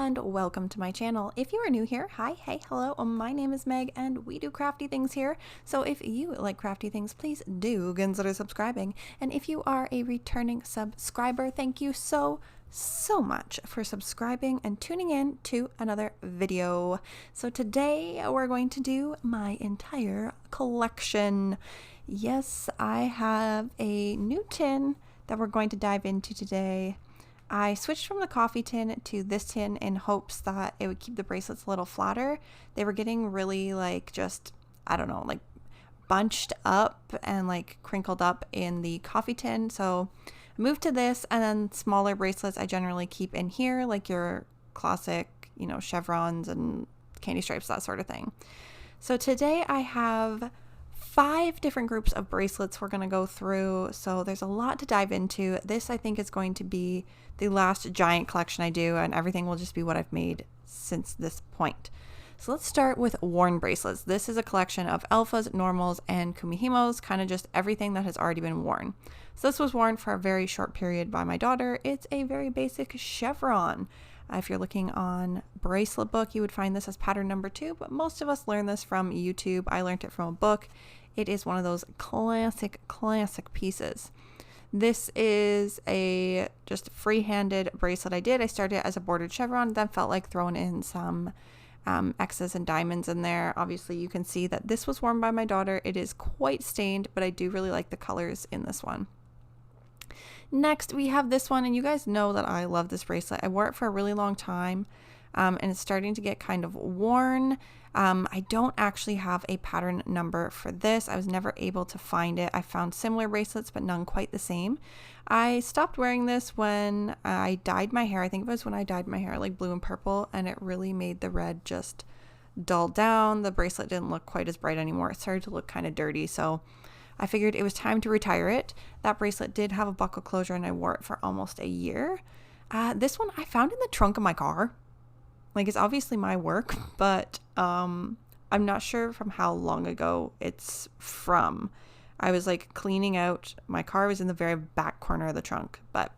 and welcome to my channel. If you are new here, hi, hey, hello, my name is Meg and we do crafty things here. So if you like crafty things, please do consider subscribing. And if you are a returning subscriber, thank you so much for subscribing and tuning in to another video. So today we're going to do my entire collection. Yes, I have a new tin that we're going to dive into today. I switched from the coffee tin to this tin in hopes that it would keep the bracelets a little flatter. They were getting really just, I don't know, like bunched up and like crinkled up in the coffee tin. So I moved to this, and then smaller bracelets I generally keep in here, like your classic, chevrons and candy stripes, that sort of thing. So today I have 5 different groups of bracelets we're going to go through, so there's a lot to dive into. This, I think, is going to be the last giant collection I do, and everything will just be what I've made since this point. So let's start with worn bracelets. This is a collection of alphas, normals, and kumihimos, kind of just everything that has already been worn. So this was worn for a very short period by my daughter. It's a very basic chevron. If you're looking on Bracelet book, you would find this as pattern number 2, but most of us learn this from YouTube. I learned it from a book. It is one of those classic pieces. This is a just free-handed bracelet I did. I started as a bordered chevron, then felt like throwing in some X's and diamonds in there. Obviously, you can see that this was worn by my daughter. It is quite stained, but I do really like the colors in this one. Next, we have this one, and you guys know that I love this bracelet. I wore it for a really long time, and it's starting to get kind of worn. I don't actually have a pattern number for this. I was never able to find it. I found similar bracelets, but none quite the same. I stopped wearing this when I dyed my hair. I think it was when I dyed my hair like blue and purple, and it really made the red just dull down. The bracelet didn't look quite as bright anymore. It started to look kind of dirty, so I figured it was time to retire it. That bracelet did have a buckle closure, and I wore it for almost a year. This one I found in the trunk of my car. Like, it's obviously my work, but I'm not sure from how long ago it's from. I was like cleaning out. My car was in the very back corner of the trunk, but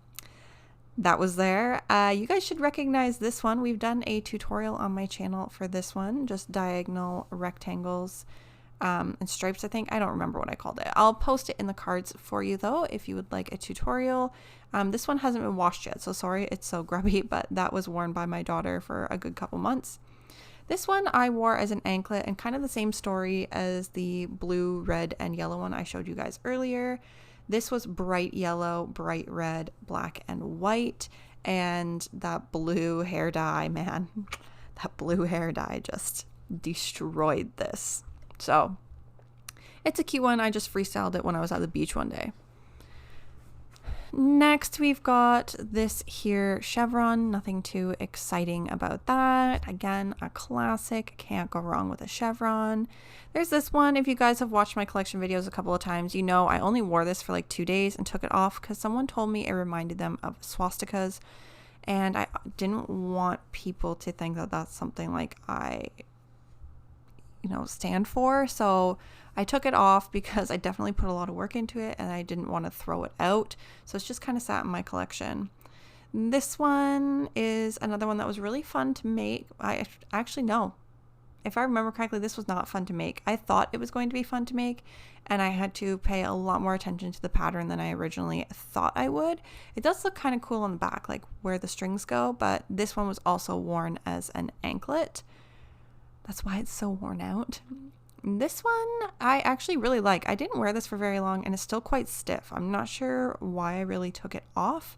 that was there. You guys should recognize this one. We've done a tutorial on my channel for this one, just diagonal rectangles and stripes, I think. I don't remember what I called it. I'll post it in the cards for you though if you would like a tutorial. This one hasn't been washed yet, so sorry it's so grubby, but that was worn by my daughter for a good couple months. This one I wore as an anklet, and kind of the same story as the blue, red, and yellow one I showed you guys earlier. This was bright yellow, bright red, black, and white, and that blue hair dye, man, that blue hair dye just destroyed this. So it's a cute one. I just freestyled it when I was at the beach one day. Next, we've got this here chevron. Nothing too exciting about that. Again, a classic. Can't go wrong with a chevron. There's this one. If you guys have watched my collection videos a couple of times, you know I only wore this for like 2 days and took it off because someone told me it reminded them of swastikas, and I didn't want people to think that that's something like I stand for. So I took it off because I definitely put a lot of work into it and I didn't want to throw it out. So it's just kind of sat in my collection. This one is another one that was really fun to make. I actually no. If I remember correctly, this was not fun to make. I thought it was going to be fun to make, and I had to pay a lot more attention to the pattern than I originally thought I would. It does look kind of cool on the back, like where the strings go, but this one was also worn as an anklet. That's why it's so worn out. This one I actually really like. I didn't wear this for very long, and it's still quite stiff. I'm not sure why I really took it off.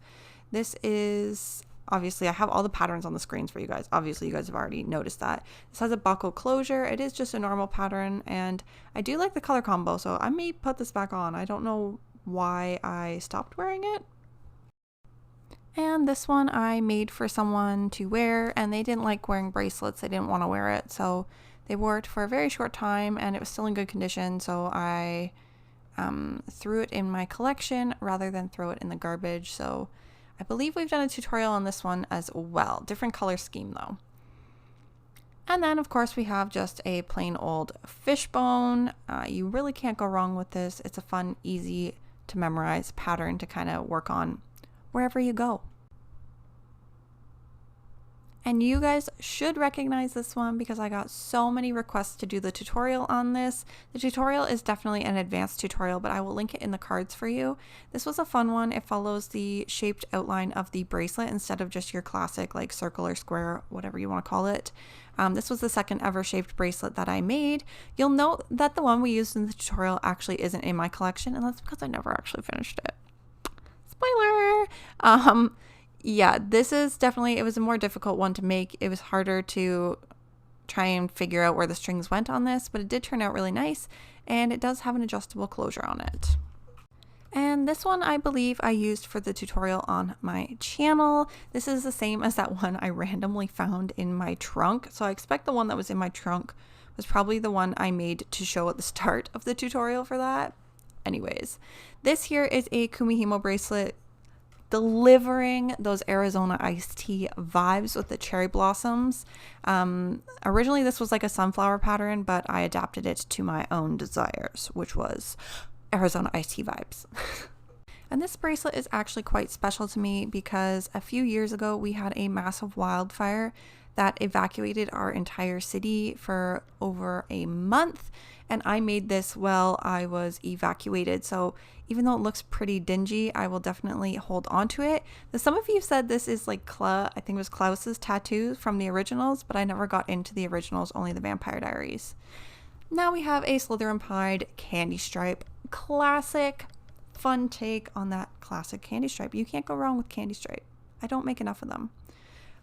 This is, obviously, I have all the patterns on the screens for you guys. Obviously, you guys have already noticed that. This has a buckle closure. It is just a normal pattern, and I do like the color combo, so I may put this back on. I don't know why I stopped wearing it. And this one I made for someone to wear, and they didn't like wearing bracelets. They didn't want to wear it, so they wore it for a very short time, and it was still in good condition, so I threw it in my collection rather than throw it in the garbage. So I believe we've done a tutorial on this one as well. Different color scheme though. And then of course we have just a plain old fishbone. You really can't go wrong with this. It's a fun, easy to memorize pattern to kind of work on wherever you go. And you guys should recognize this one because I got so many requests to do the tutorial on this. The tutorial is definitely an advanced tutorial, but I will link it in the cards for you. This was a fun one. It follows the shaped outline of the bracelet instead of just your classic like circle or square, whatever you want to call it. This was the second ever shaped bracelet that I made. You'll note that the one we used in the tutorial actually isn't in my collection, and that's because I never actually finished it. Spoiler! Yeah, this is definitely, it was a more difficult one to make. It was harder to try and figure out where the strings went on this, but it did turn out really nice, and it does have an adjustable closure on it. And this one I believe I used for the tutorial on my channel. This is the same as that one I randomly found in my trunk. So I expect the one that was in my trunk was probably the one I made to show at the start of the tutorial for that. Anyways, this here is a KUMIHIMO bracelet delivering those Arizona iced tea vibes with the cherry blossoms. Originally this was like a sunflower pattern, but I adapted it to my own desires, which was Arizona iced tea vibes. And this bracelet is actually quite special to me because a few years ago we had a massive wildfire that evacuated our entire city for over a month, and I made this while I was evacuated. So even though it looks pretty dingy, I will definitely hold on to it. Now, some of you said this is like I think it was Klaus's tattoo from the originals, but I never got into the originals, only the Vampire Diaries. Now we have a Slytherin Pied candy stripe. Classic, fun take on that classic candy stripe. You can't go wrong with candy stripe. I don't make enough of them.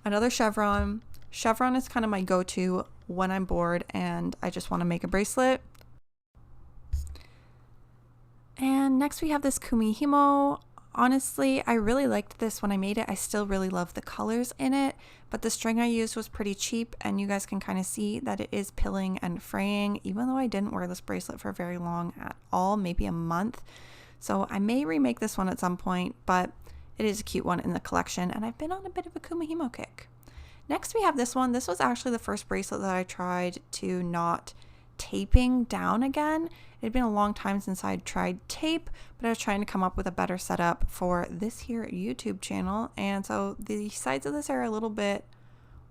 Another chevron. Chevron is kind of my go-to when I'm bored and I just want to make a bracelet. And next we have this KUMIHIMO. Honestly, I really liked this when I made it. I still really love the colors in it, but the string I used was pretty cheap, and you guys can kind of see that it is pilling and fraying, even though I didn't wear this bracelet for very long at all, maybe a month. So I may remake this one at some point, but it is a cute one in the collection, and I've been on a bit of a KUMIHIMO kick. Next we have this one. This was actually the first bracelet that I tried to not taping down again. It had been a long time since I'd tried tape, but I was trying to come up with a better setup for this here YouTube channel. And so the sides of this are a little bit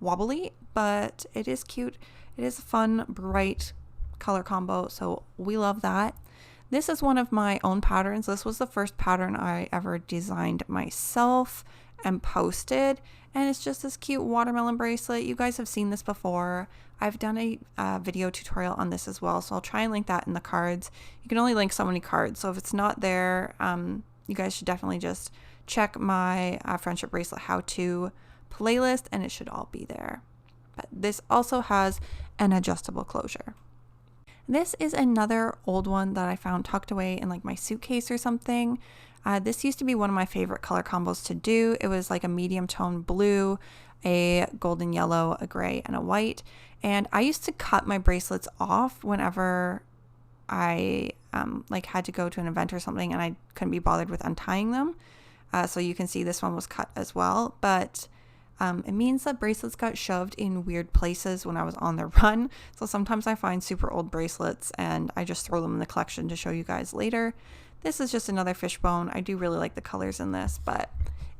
wobbly, but it is cute. It is a fun, bright color combo, so we love that. This is one of my own patterns. This was the first pattern I ever designed myself and posted, and it's just this cute watermelon bracelet. You guys have seen this before. I've done a video tutorial on this as well, so I'll try and link that in the cards. You can only link so many cards, so if it's not there, you guys should definitely just check my friendship bracelet how-to playlist, and it should all be there. But this also has an adjustable closure. This is another old one that I found tucked away in like my suitcase or something. This used to be one of my favorite color combos to do. It was like a medium tone blue, a golden yellow, a gray, and a white. And I used to cut my bracelets off whenever I like had to go to an event or something and I couldn't be bothered with untying them. So you can see this one was cut as well, but it means that bracelets got shoved in weird places when I was on the run. So sometimes I find super old bracelets and I just throw them in the collection to show you guys later. This is just another fishbone. I do really like the colors in this, but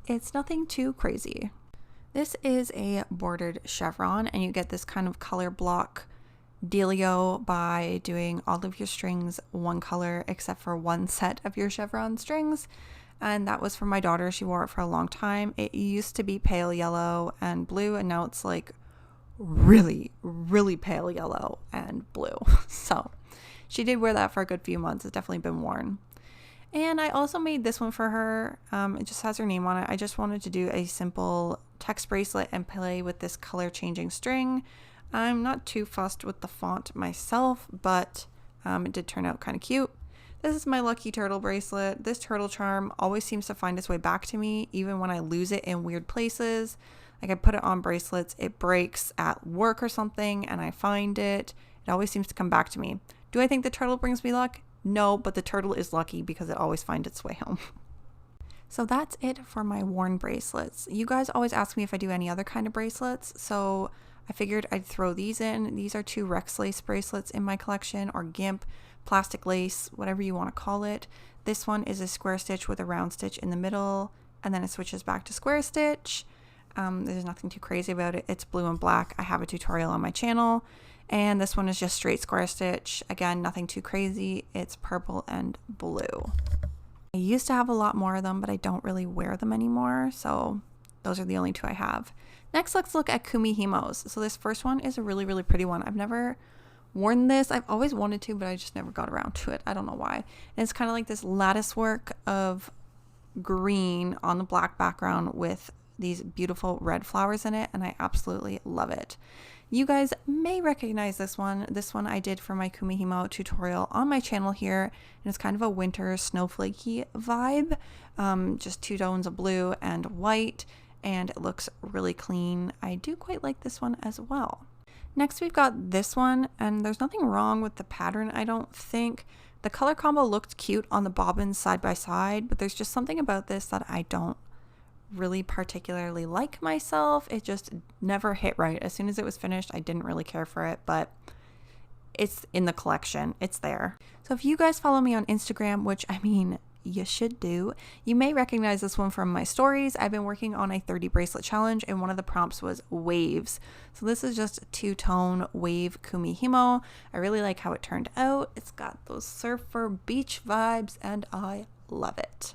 it's nothing too crazy. This is a bordered chevron, and you get this kind of color block dealio by doing all of your strings one color except for one set of your chevron strings. And that was for my daughter. She wore it for a long time. It used to be pale yellow and blue, and now it's like really, really pale yellow and blue. So she did wear that for a good few months. It's definitely been worn. And I also made this one for her. It just has her name on it. I just wanted to do a simple text bracelet and play with this color changing string. I'm not too fussed with the font myself, but it did turn out kind of cute. This is my lucky turtle bracelet. This turtle charm always seems to find its way back to me, even when I lose it in weird places. Like I put it on bracelets, it breaks at work or something, and I find it. It always seems to come back to me. Do I think the turtle brings me luck? No, but the turtle is lucky because it always finds its way home. So that's it for my worn bracelets. You guys always ask me if I do any other kind of bracelets, so I figured I'd throw these in. These are 2 REXLACE bracelets in my collection, or GIMP, plastic lace, whatever you want to call it. This one is a square stitch with a round stitch in the middle, and then it switches back to square stitch. There's nothing too crazy about it. It's blue and black. I have a tutorial on my channel. And this one is just straight square stitch. Again, nothing too crazy. It's purple and blue. I used to have a lot more of them, but I don't really wear them anymore. So those are the only two I have. Next, let's look at KUMIHIMOs. So this first one is a really, really pretty one. I've never worn this. I've always wanted to, but I just never got around to it. I don't know why. And it's kind of like this lattice work of green on the black background with these beautiful red flowers in it, and I absolutely love it. You guys may recognize this one. This one I did for my KUMIHIMO tutorial on my channel here, and it's kind of a winter snowflakey vibe. Just two tones of blue and white, and it looks really clean. I do quite like this one as well. Next, we've got this one, and there's nothing wrong with the pattern, I don't think. The color combo looked cute on the bobbins side by side, but there's just something about this that I don't really particularly like myself. It just never hit right. As soon as it was finished, I didn't really care for it, but it's in the collection. It's there. So if you guys follow me on Instagram, which I mean, you should do, you may recognize this one from my stories. I've been working on a 30 bracelet challenge, and one of the prompts was waves. So this is just a two-tone wave KUMIHIMO. I really like how it turned out. It's got those surfer beach vibes, and I love it.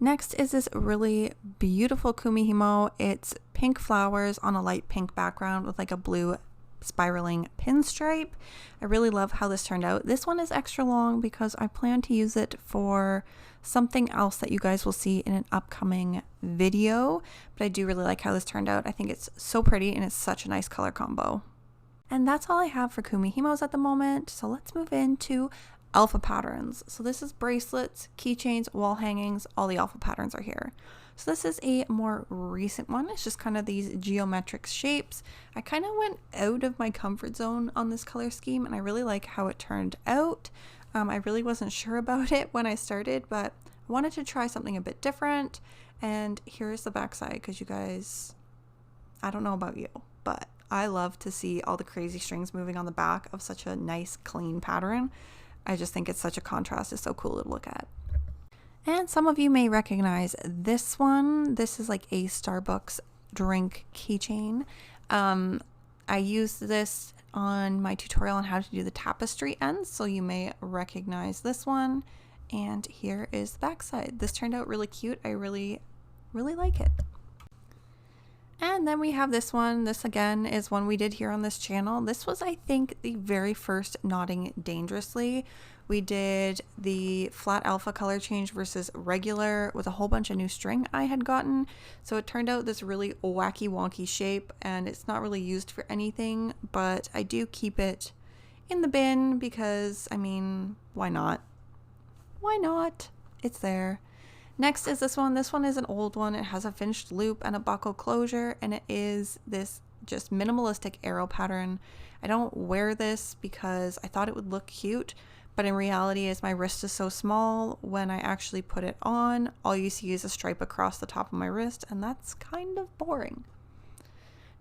Next is this really beautiful KUMIHIMO. It's pink flowers on a light pink background with like a blue spiraling pinstripe. I really love how this turned out. This one is extra long because I plan to use it for something else that you guys will see in an upcoming video, but I do really like how this turned out. I think it's so pretty and it's such a nice color combo. And that's all I have for KUMIHIMOs at the moment. So let's move into alpha patterns. So this is bracelets, keychains, wall hangings, all the alpha patterns are here. So this is a more recent one. It's just kind of these geometric shapes. I kind of went out of my comfort zone on this color scheme, and I really like how it turned out. I really wasn't sure about it when I started, but I wanted to try something a bit different. And here's the backside, because you guys, I don't know about you, but I love to see all the crazy strings moving on the back of such a nice, clean pattern. I just think it's such a contrast. It's so cool to look at. And some of you may recognize this one. This is like a Starbucks drink keychain. I used this on my tutorial on how to do the tapestry ends, so you may recognize this one. And here is the backside. This turned out really cute. I really like it. And then we have this one. This again is one we did here on this channel. This was, I think, the very first Knotting Dangerously. We did the flat alpha color change versus regular with a whole bunch of new string I had gotten. So it turned out this really wacky wonky shape, and it's not really used for anything, but I do keep it in the bin because, I mean, why not? Why not? It's there. Next is this one. This one is an old one. It has a finished loop and a buckle closure, and it is this just minimalistic arrow pattern. I don't wear this because I thought it would look cute, but in reality, as my wrist is so small, when I actually put it on, all you see is a stripe across the top of my wrist, and that's kind of boring.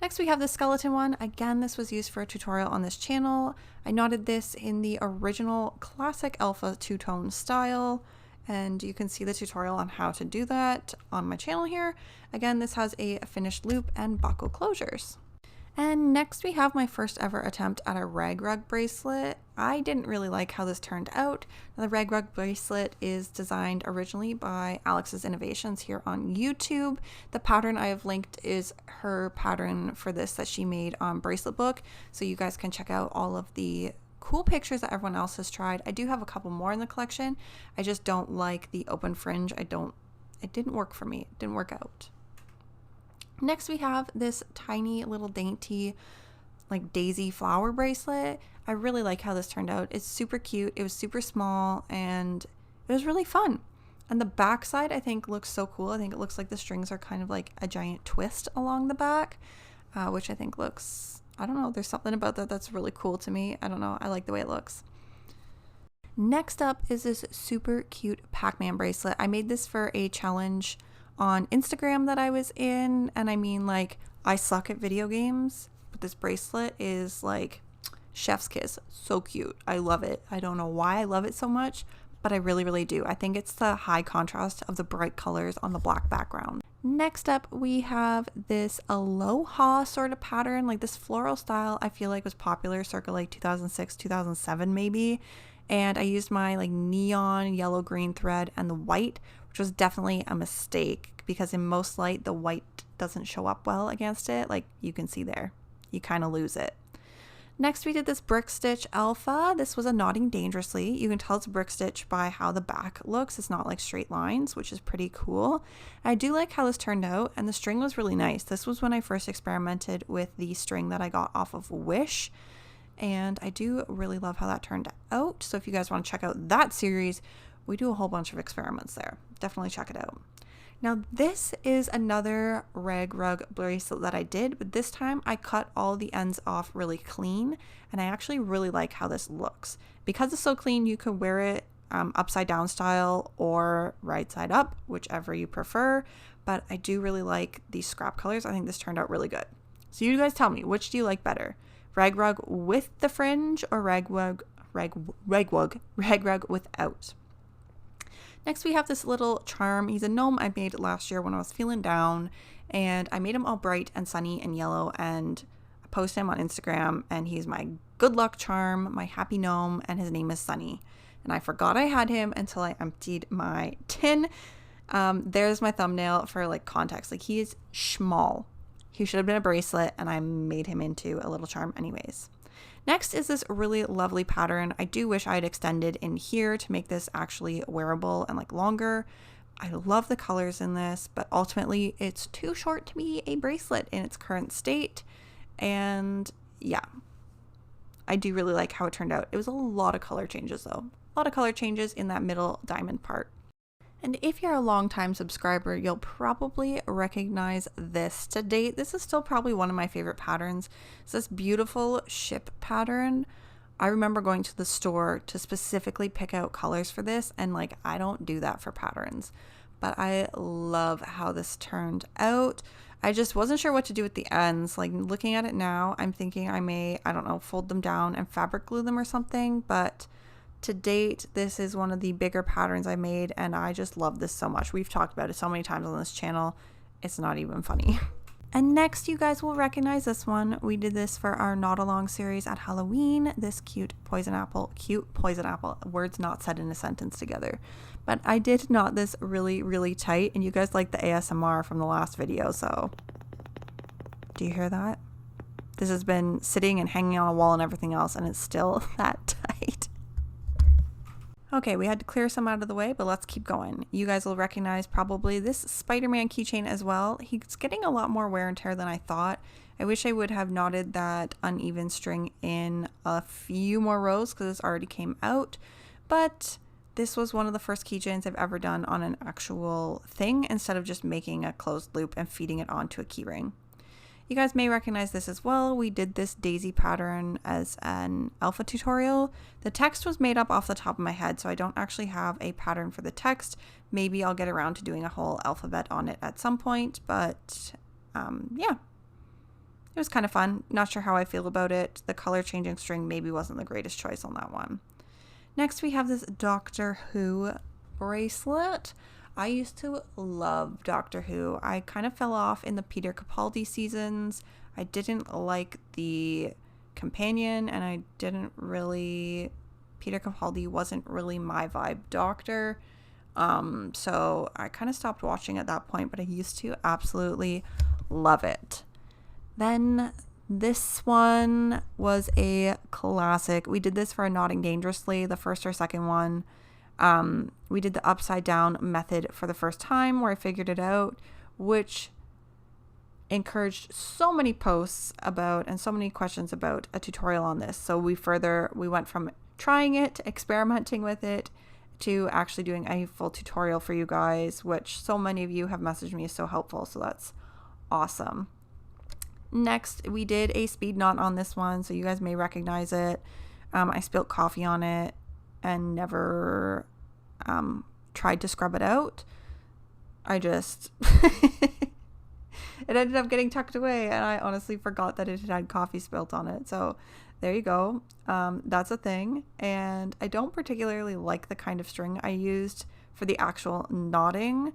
Next, we have the skeleton one. Again, this was used for a tutorial on this channel. I knotted this in the original classic alpha two-tone style, and you can see the tutorial on how to do that on my channel here. Again, this has a finished loop and buckle closures. And next we have my first ever attempt at a rag rug bracelet. I didn't really like how this turned out. Now, the rag rug bracelet is designed originally by Alex's Innovations here on YouTube. The pattern I have linked is her pattern for this that she made on Bracelet Book, so you guys can check out all of the cool pictures that everyone else has tried. I do have a couple more in the collection. I just don't like the open fringe. It didn't work for me. It didn't work out. Next, we have this tiny little dainty like daisy flower bracelet. I really like how this turned out. It's super cute. It was super small and it was really fun. And the back side I think looks so cool. I think it looks like the strings are kind of like a giant twist along the back, which I think looks, I don't know, there's something about that that's really cool to me. I don't know. I like the way it looks. Next up is this super cute Pac-Man bracelet. I made this for a challenge on Instagram that I was in, and I mean, like, I suck at video games, but this bracelet is like chef's kiss. So cute. I love it. I don't know why I love it so much, but I really do. I think it's the high contrast of the bright colors on the black background. Next up, we have this aloha sort of pattern, like this floral style. I feel like was popular circa like 2006, 2007 maybe. And I used my like neon yellow green thread and the white, which was definitely a mistake because in most light, the white doesn't show up well against it. Like you can see there, you kind of lose it. Next, we did this brick stitch alpha. This was a knotting dangerously. You can tell it's a brick stitch by how the back looks. It's not like straight lines, which is pretty cool. I do like how this turned out, and the string was really nice. This was when I first experimented with the string that I got off of Wish, and I do really love how that turned out. So if you guys want to check out that series, we do a whole bunch of experiments there. Definitely check it out. Now this is another rag rug bracelet that I did, but this time I cut all the ends off really clean, and I actually really like how this looks. Because it's so clean, you can wear it upside down style or right side up, whichever you prefer, but I do really like these scrap colors. I think this turned out really good. So you guys tell me, which do you like better? Rag rug with the fringe or rag rug without? Next, we have this little charm. He's a gnome I made last year when I was feeling down, and I made him all bright and sunny and yellow, and I posted him on Instagram, and he's my good luck charm, my happy gnome, and his name is Sunny. And I forgot I had him until I emptied my tin. There's my thumbnail for like context. Like he is small. He should have been a bracelet, and I made him into a little charm anyways. Next is this really lovely pattern. I do wish I had extended in here to make this actually wearable and like longer. I love the colors in this, but ultimately it's too short to be a bracelet in its current state. And yeah, I do really like how it turned out. It was a lot of color changes though. A lot of color changes in that middle diamond part. And if you're a longtime subscriber, you'll probably recognize this to date. This is still probably one of my favorite patterns. It's this beautiful ship pattern. I remember going to the store to specifically pick out colors for this, and like I don't do that for patterns, but I love how this turned out. I just wasn't sure what to do with the ends. Like looking at it now, I'm thinking I may, I don't know, fold them down and fabric glue them or something, but to date, this is one of the bigger patterns I made, and I just love this so much. We've talked about it so many times on this channel. It's not even funny. And next, you guys will recognize this one. We did this for our Knot Along series at Halloween. This cute poison apple, words not said in a sentence together. But I did knot this really, really tight, and you guys liked the ASMR from the last video, so do you hear that? This has been sitting and hanging on a wall and everything else, and it's still that tight. Okay, we had to clear some out of the way, but let's keep going. You guys will recognize probably this Spider-Man keychain as well. He's getting a lot more wear and tear than I thought. I wish I would have knotted that uneven string in a few more rows because this already came out, but this was one of the first keychains I've ever done on an actual thing instead of just making a closed loop and feeding it onto a keyring. You guys may recognize this as well. We did this daisy pattern as an alpha tutorial. The text was made up off the top of my head, so I don't actually have a pattern for the text. Maybe I'll get around to doing a whole alphabet on it at some point, but yeah, it was kind of fun. Not sure how I feel about it. The color changing string maybe wasn't the greatest choice on that one. Next, we have this Doctor Who bracelet. I used to love Doctor Who. I kind of fell off in the Peter Capaldi seasons. I didn't like the companion, and I didn't really, Peter Capaldi wasn't really my vibe doctor. So I kind of stopped watching at that point, but I used to absolutely love it. Then this one was a classic. We did this for a Knotting Dangerously, the first or second one. We did the upside down method for the first time where I figured it out, which encouraged so many posts about and so many questions about a tutorial on this. So we went from trying it, experimenting with it, to actually doing a full tutorial for you guys, which so many of you have messaged me is so helpful. So that's awesome. Next, we did a speed knot on this one, so you guys may recognize it. I spilled coffee on it and never tried to scrub it out. I just it ended up getting tucked away, and I honestly forgot that it had coffee spilt on it. So there you go. That's a thing. And I don't particularly like the kind of string I used for the actual knotting,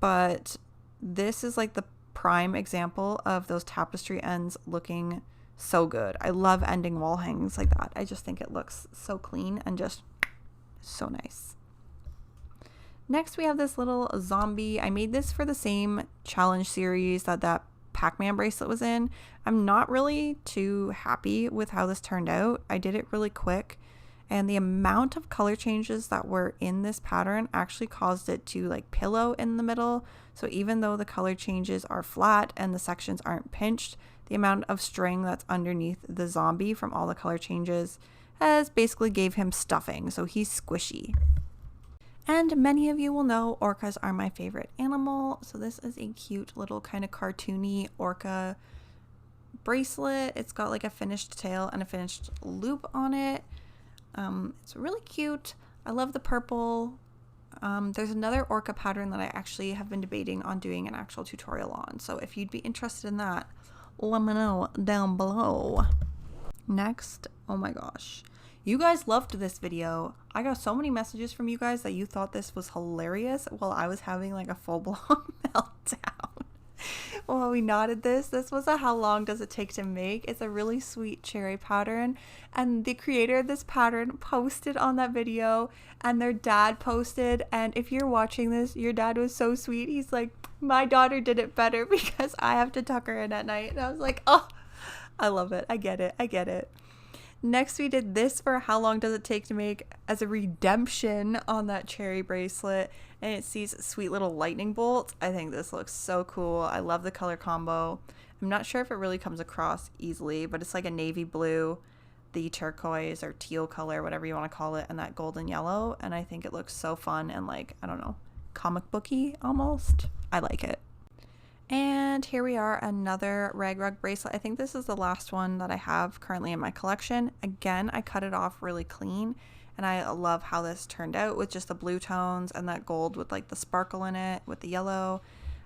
but this is like the prime example of those tapestry ends looking so good. I love ending wall hangings like that. I just think it looks so clean and just so nice. Next, we have this little zombie. I made this for the same challenge series that Pac-Man bracelet was in. I'm not really too happy with how this turned out. I did it really quick, and the amount of color changes that were in this pattern actually caused it to like pillow in the middle. So even though the color changes are flat and the sections aren't pinched, the amount of string that's underneath the zombie from all the color changes has basically gave him stuffing, so he's squishy. And many of you will know orcas are my favorite animal, so this is a cute little kind of cartoony orca bracelet. It's got like a finished tail and a finished loop on it. It's really cute. I love the purple. There's another orca pattern that I actually have been debating on doing an actual tutorial on, so if you'd be interested in that, let me know down below. Next, oh my gosh, you guys loved this video. I got so many messages from you guys that you thought this was hilarious while I was having like a full-blown meltdown while we knotted this. This was a how long does it take to make. It's a really sweet cherry pattern, and the creator of this pattern posted on that video, and their dad posted, and if you're watching this, your dad was so sweet. He's like, my daughter did it better because I have to tuck her in at night. And I was like, oh, I love it. I get it. Next, we did this for how long does it take to make as a redemption on that cherry bracelet, and it's these sweet little lightning bolts. I think this looks so cool. I love the color combo. I'm not sure if it really comes across easily, but it's like a navy blue, the turquoise or teal color, whatever you want to call it, and that golden yellow, and I think it looks so fun and like, I don't know, comic booky almost. I like it. And here we are, another rag rug bracelet. I think this is the last one that I have currently in my collection. Again, I cut it off really clean, and I love how this turned out with just the blue tones and that gold with like the sparkle in it with the yellow.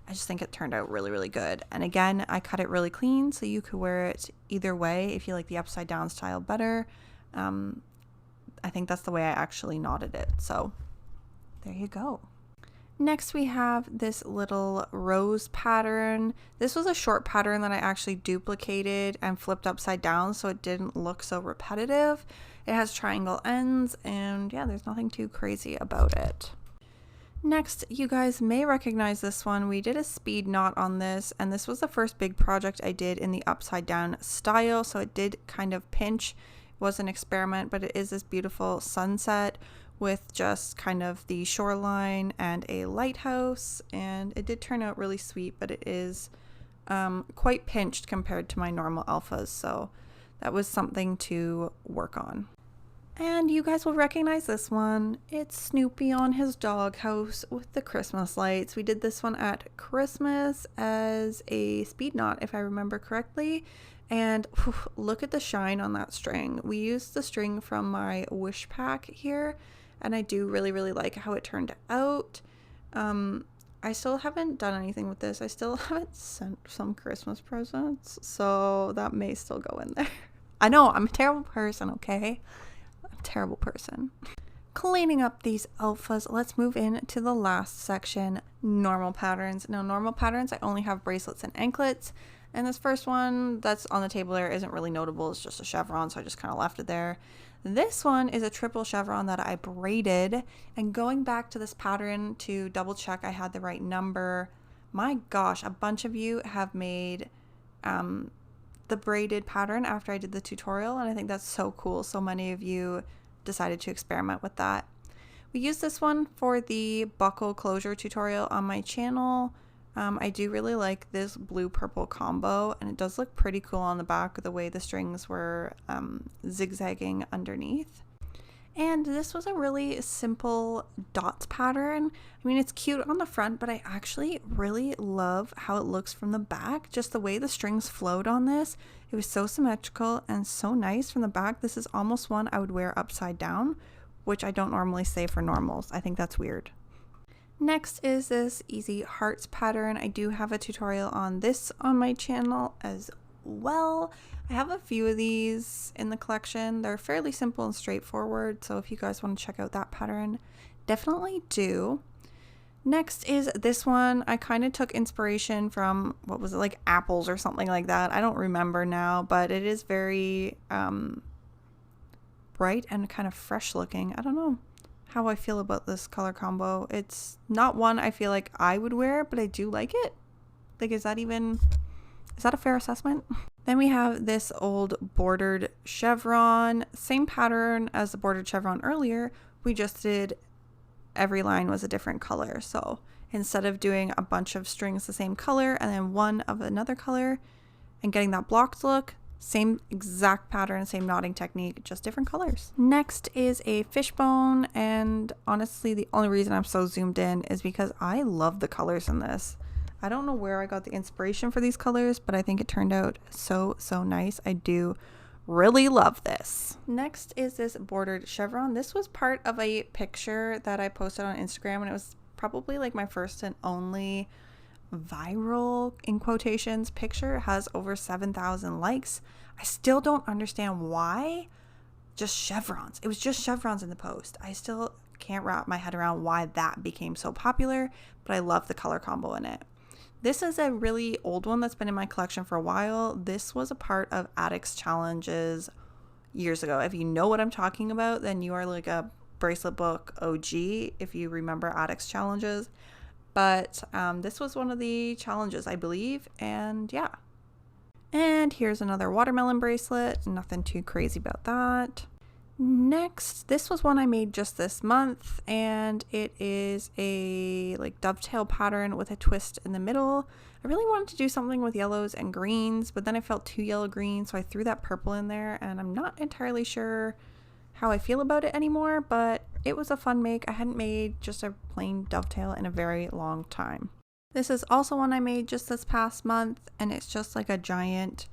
I just think it turned out really, really good. And again, I cut it really clean so you could wear it either way if you like the upside down style better. I think that's the way I actually knotted it. So there you go. Next, we have this little rose pattern. This was a short pattern that I actually duplicated and flipped upside down so it didn't look so repetitive. It has triangle ends, and yeah, there's nothing too crazy about it. Next, you guys may recognize this one. We did a speed knot on this, and this was the first big project I did in the upside down style, so it did kind of pinch. It was an experiment, but it is this beautiful sunset with just kind of the shoreline and a lighthouse, and it did turn out really sweet, but it is quite pinched compared to my normal alphas, so that was something to work on. And you guys will recognize this one. It's Snoopy on his doghouse with the Christmas lights. We did this one at Christmas as a speed knot, if I remember correctly. And whew, look at the shine on that string. We used the string from my wish pack here, and I do really, really like how it turned out. I still haven't done anything with this. I still haven't sent some Christmas presents, so that may still go in there. I know, I'm a terrible person, okay? I'm a terrible person. Cleaning up these alphas, let's move into the last section, normal patterns. Now, normal patterns, I only have bracelets and anklets. And this first one that's on the table there isn't really notable. It's just a chevron, so I just kind of left it there. This one is a triple chevron that I braided, and going back to this pattern to double check I had the right number, my gosh, a bunch of you have made the braided pattern after I did the tutorial, and I think that's so cool. So many of you decided to experiment with that. We used this one for the buckle closure tutorial on my channel. I do really like this blue-purple combo, and it does look pretty cool on the back the way the strings were zigzagging underneath. And this was a really simple dots pattern. I mean, it's cute on the front, but I actually really love how it looks from the back. Just the way the strings flowed on this. It was so symmetrical and so nice from the back. This is almost one I would wear upside down, which I don't normally say for normals. I think that's weird. Next is this easy hearts pattern. I do have a tutorial on this on my channel as well. I have a few of these in the collection. They're fairly simple and straightforward, so if you guys want to check out that pattern, definitely do. Next is this one. I kind of took inspiration from, what was it, like apples or something like that. I don't remember now, but it is very bright and kind of fresh looking. I don't know how I feel about this color combo. It's not one I feel like I would wear, but I do like it. Like, is that a fair assessment? Then we have this old bordered chevron, same pattern as the bordered chevron earlier. We just did every line was a different color. So instead of doing a bunch of strings the same color and then one of another color and getting that blocked look, same exact pattern, same knotting technique, just different colors. Next is a fishbone, and honestly the only reason I'm so zoomed in is because I love the colors in this. I don't know where I got the inspiration for these colors, but I think it turned out so nice. I do really love this. Next is this bordered chevron. This was part of a picture that I posted on Instagram, and it was probably like my first and only viral, in quotations, picture. It has over 7,000 likes. I still don't understand why. Just chevrons. It was just chevrons in the post. I still can't wrap my head around why that became so popular, but I love the color combo in it. This is a really old one that's been in my collection for a while. This was a part of Addicts Challenges years ago. If you know what I'm talking about, then you are like a bracelet book OG if you remember Addicts Challenges. But this was one of the challenges, I believe, and yeah. And here's another watermelon bracelet. Nothing too crazy about that. Next, this was one I made just this month, and it is a like dovetail pattern with a twist in the middle. I really wanted to do something with yellows and greens, but then I felt too yellow green, so I threw that purple in there, and I'm not entirely sure how I feel about it anymore, but it was a fun make. I hadn't made just a plain dovetail in a very long time. This is also one I made just this past month, and it's just like a giant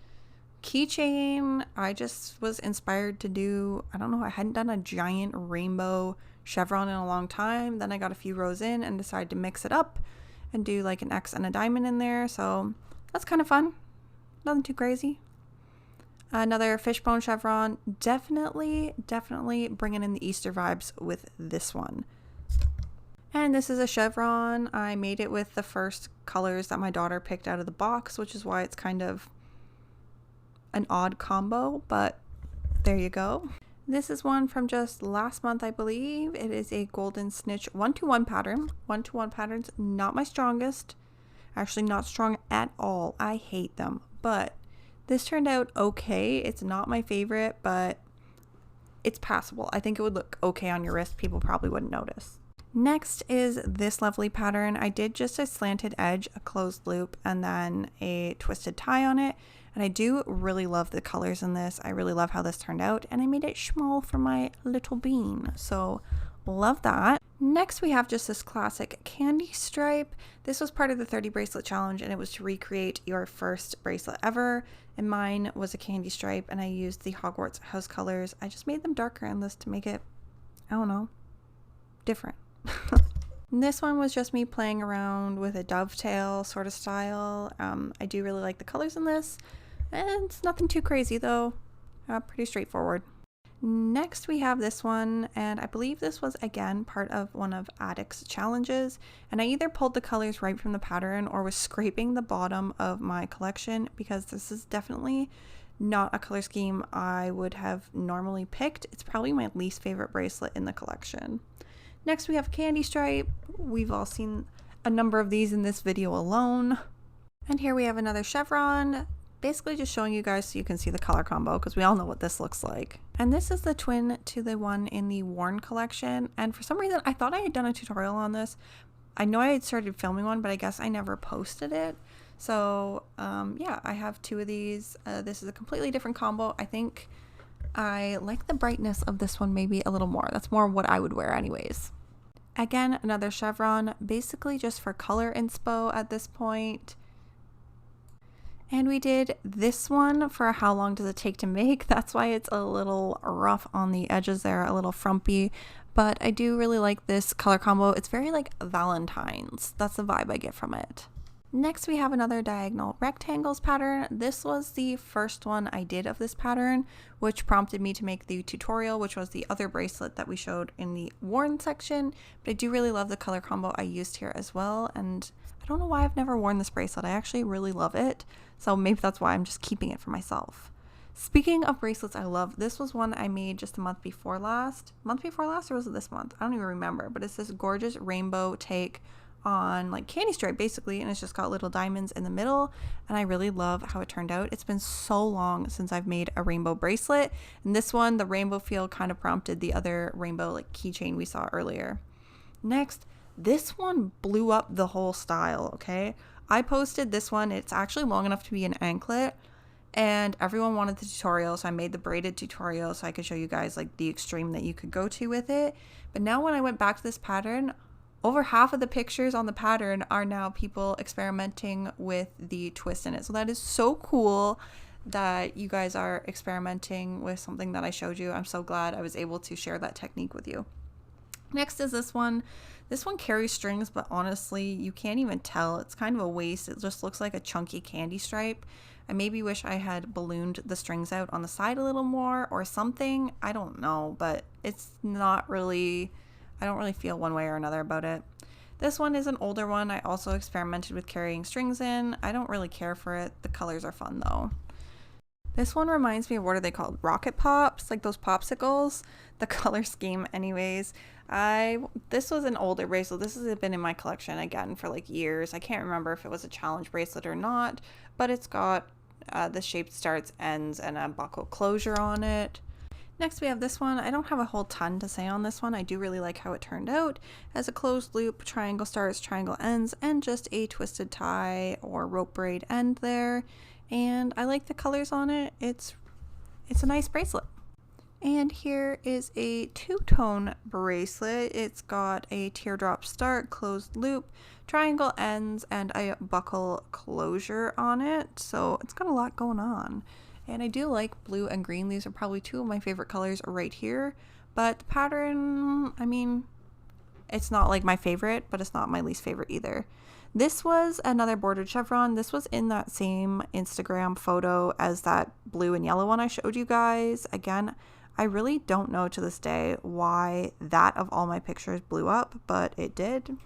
keychain. I just was inspired to do, I don't know, I hadn't done a giant rainbow chevron in a long time. Then I got a few rows in and decided to mix it up and do like an X and a diamond in there. So that's kind of fun. Nothing too crazy. Another fishbone chevron. Definitely bringing in the Easter vibes with this one. And this is a chevron. I made it with the first colors that my daughter picked out of the box, which is why it's kind of an odd combo, but there you go. This is one from just last month, I believe. It is a golden snitch 1-to-1 pattern. 1-to-1 patterns, not my strongest. Actually, not strong at all. I hate them, but this turned out okay. It's not my favorite, but it's passable. I think it would look okay on your wrist. People probably wouldn't notice. Next is this lovely pattern. I did just a slanted edge, a closed loop, and then a twisted tie on it. And I do really love the colors in this. I really love how this turned out, and I made it small for my little bean. So love that. Next, we have just this classic candy stripe. This was part of the 30 bracelet challenge, and it was to recreate your first bracelet ever. And mine was a candy stripe, and I used the Hogwarts house colors. I just made them darker in this to make it, I don't know, different. This one was just me playing around with a dovetail sort of style. I do really like the colors in this, and it's nothing too crazy though. Pretty straightforward. Next we have this one, and I believe this was again part of one of Addicts Challenges, and I either pulled the colors right from the pattern or was scraping the bottom of my collection, because this is definitely not a color scheme I would have normally picked. It's probably my least favorite bracelet in the collection. Next we have candy stripe. We've all seen a number of these in this video alone. And here we have another chevron, basically just showing you guys so you can see the color combo, because we all know what this looks like. And this is the twin to the one in the Worn collection, and for some reason I thought I had done a tutorial on this. I know I had started filming one, but I guess I never posted it. So yeah, I have two of these. This is a completely different combo. I think I like the brightness of this one maybe a little more. That's more what I would wear anyways. Again, another chevron, basically just for color inspo at this point. And we did this one for how long does it take to make. That's why it's a little rough on the edges there, a little frumpy. But I do really like this color combo. It's very like Valentine's. That's the vibe I get from it. Next, we have another diagonal rectangles pattern. This was the first one I did of this pattern, which prompted me to make the tutorial, which was the other bracelet that we showed in the worn section. But I do really love the color combo I used here as well. And I don't know why I've never worn this bracelet. I actually really love it. So maybe that's why I'm just keeping it for myself. Speaking of bracelets I love, this was one I made just a month before last. Month before last, or was it this month? I don't even remember. But it's this gorgeous rainbow take on like candy stripe basically, and it's just got little diamonds in the middle, and I really love how it turned out. It's been so long since I've made a rainbow bracelet, and this one, the rainbow feel, kind of prompted the other rainbow like keychain we saw earlier. Next, this one blew up the whole style. Okay, I posted this one. It's actually long enough to be an anklet, and everyone wanted the tutorial, so I made the braided tutorial so I could show you guys like the extreme that you could go to with it. But now when I went back to this pattern, over half of the pictures on the pattern are now people experimenting with the twist in it. So that is so cool that you guys are experimenting with something that I showed you. I'm so glad I was able to share that technique with you. Next is this one. This one carries strings, but honestly, you can't even tell. It's kind of a waste. It just looks like a chunky candy stripe. I maybe wish I had ballooned the strings out on the side a little more or something. I don't know, but it's not really... I don't really feel one way or another about it. This one is an older one. I also experimented with carrying strings in. I don't really care for it. The colors are fun though. This one reminds me of, what are they called? Rocket Pops, like those popsicles. The color scheme anyways. This was an older bracelet. This has been in my collection again for like years. I can't remember if it was a challenge bracelet or not, but it's got the shaped starts, ends, and a buckle closure on it. Next we have this one. I don't have a whole ton to say on this one. I do really like how it turned out. As a closed loop, triangle starts, triangle ends, and just a twisted tie or rope braid end there. And I like the colors on it. It's a nice bracelet. And here is a two-tone bracelet. It's got a teardrop start, closed loop, triangle ends, and a buckle closure on it. So it's got a lot going on. And I do like blue and green. These are probably two of my favorite colors right here. But the pattern, I mean, it's not like my favorite, but it's not my least favorite either. This was another bordered chevron. This was in that same Instagram photo as that blue and yellow one I showed you guys. Again, I really don't know to this day why that of all my pictures blew up, but it did.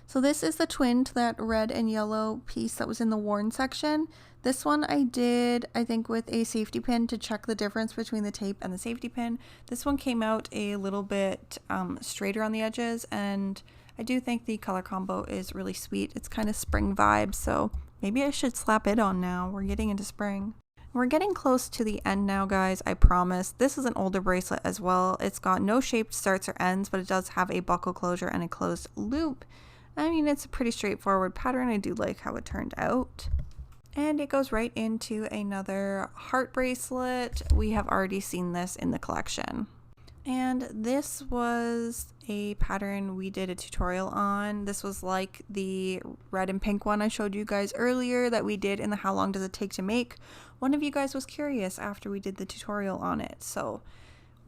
So this is the twin to that red and yellow piece that was in the worn section. This one I did, I think, with a safety pin to check the difference between the tape and the safety pin. This one came out a little bit straighter on the edges, and I do think the color combo is really sweet. It's kind of spring vibes, so maybe I should slap it on now. We're getting into spring. We're getting close to the end now, guys, I promise. This is an older bracelet as well. It's got no shaped starts or ends, but it does have a buckle closure and a closed loop. I mean, it's a pretty straightforward pattern. I do like how it turned out. And it goes right into another heart bracelet. We have already seen this in the collection. And this was a pattern we did a tutorial on. This was like the red and pink one I showed you guys earlier that we did in the How Long Does It Take to Make. One of you guys was curious after we did the tutorial on it. So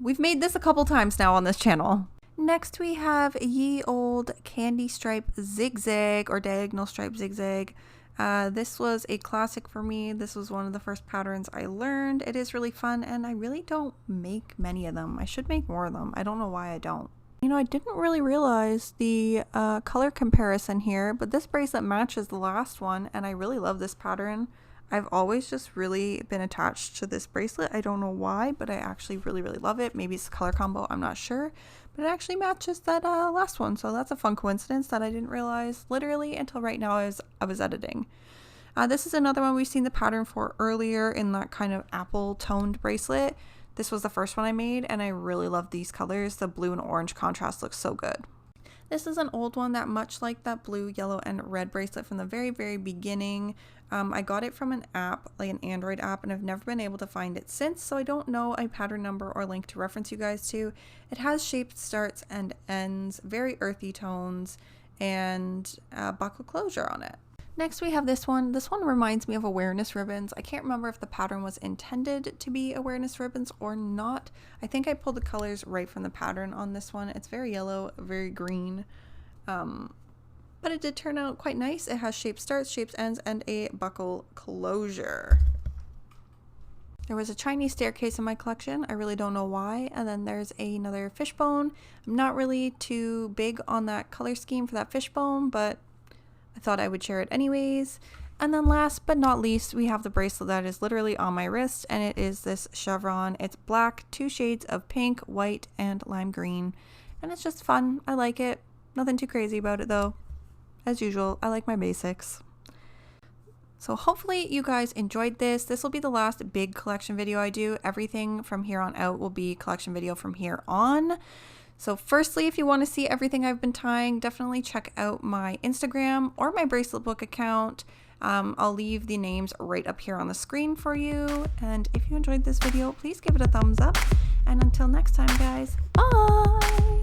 we've made this a couple times now on this channel. Next we have ye old candy stripe zigzag or diagonal stripe zigzag. This was a classic for me. This was one of the first patterns I learned. It is really fun, and I really don't make many of them. I should make more of them. I don't know why I don't. You know, I didn't really realize the color comparison here, but this bracelet matches the last one, and I really love this pattern. I've always just really been attached to this bracelet. I don't know why, but I actually really, really love it. Maybe it's a color combo, I'm not sure. But it actually matches that last one, so that's a fun coincidence that I didn't realize literally until right now as I was editing. This is another one we've seen the pattern for earlier in that kind of apple toned bracelet. This was the first one I made, and I really love these colors. The blue and orange contrast looks so good. This is an old one that, much like that blue, yellow, and red bracelet from the very, very beginning, I got it from an app, like an Android app, and I've never been able to find it since, so I don't know a pattern number or link to reference you guys to. It has shaped starts and ends, very earthy tones, and buckle closure on it. Next we have this one. This one reminds me of awareness ribbons. I can't remember if the pattern was intended to be awareness ribbons or not. I think I pulled the colors right from the pattern on this one. It's very yellow, very green. but it did turn out quite nice. It has shaped starts, shaped ends, and a buckle closure. There was a Chinese staircase in my collection. I really don't know why. And then there's another fishbone. I'm not really too big on that color scheme for that fishbone, but I thought I would share it anyways. And then last but not least, we have the bracelet that is literally on my wrist, and it is this chevron. It's black, 2 shades of pink, white, and lime green. And it's just fun. I like it. Nothing too crazy about it though. As usual, I like my basics. So hopefully you guys enjoyed this. This will be the last big collection video I do. Everything from here on out will be collection video from here on. So firstly, if you want to see everything I've been tying, definitely check out my Instagram or my bracelet book account. I'll leave the names right up here on the screen for you. And if you enjoyed this video, please give it a thumbs up. And until next time, guys, bye!